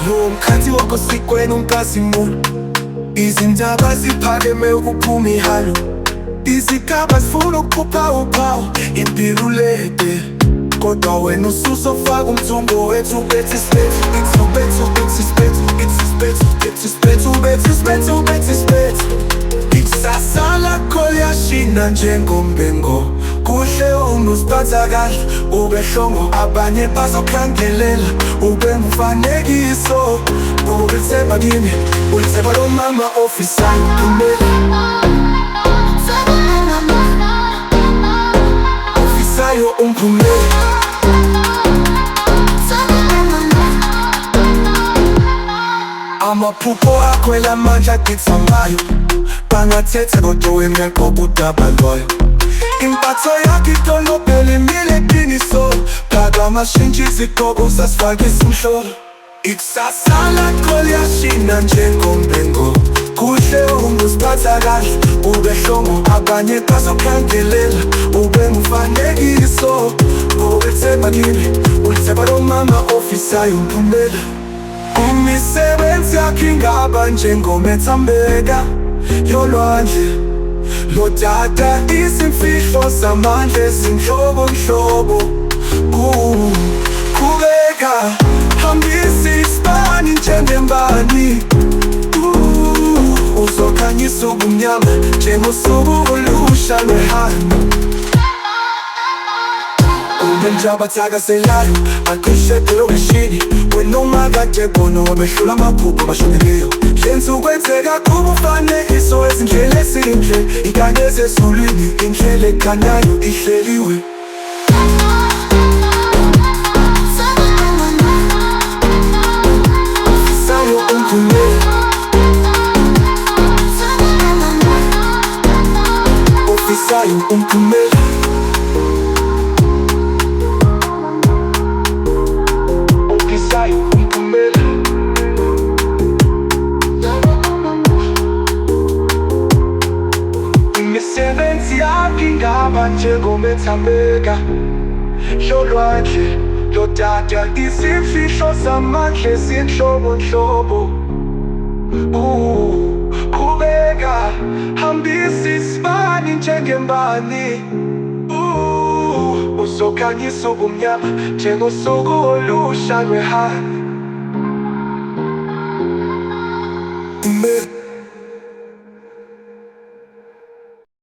Lo mkhathi wakosikweni uNkazimulu, izindaba ziphakeme ukuphuma ihalo, izigaba zifuna ukukhupha uphawu, impiluleke. Kodwa wena ususofaka umthombo wethu, ubethi sibethu, ithi ubethu, ithi sibethu, ithi sibethu, ithi sibethu, ubethi sibethu, ubethi sibethu. Ikusasa lakho liyashina njengombengo, kuhle uma uziphatha kahle, ube hlongo. Abanye bazokhangelela ube ngumfanekiso, ulithemba kimi, ulithemba lo mama ofisayo uphumele, ofisayo umphumele. Amaphupho akho elamandla agithamayo, bangathetha kodwa wena uyaqoqa udaba lwayo. Impatho yakho idolobheni imile iqiniso, phaka amashintshi izigqoko sasifaka isimhlolo. Ikusasa lakho liyashina njengombengo, kuhle uma uziphatha kahle, ube hlongo. Abanye bazokhangelela ube ngumfanekiso, ulithemba kimi, ulithemba lo mama ofisayo umphumela. Imisebenzi yakho ingaba njengomethambeka yolwandle, lodada izimfihlo zamandla ezinhlobo nhlobo. Qhubeka, hambisa isibani njengembani, uzokhanyisa ubumnyama njengosuku olusha lwehana. Umenjaba thakazelayo, aqishe elokishini, wena umakade bona wabehlula amaphupho abashoneleyo. Lenza ukwenzeka kuba umfanekiso ezindlela ezinhle, inkanyezi ezulwini, indlela ekhanyayo ihleliwe. Ofisayo umphumela, ofisayo umphumela. Imisebenzi yakho ingaba njengomethambeka yolwandle, lodada izimfihlo zamandla ezinhlobo nhlobo. Qhubeka, hambisa isibani njengembani, uzokhanyisa ubumnyama njengosuku olusha lwehana.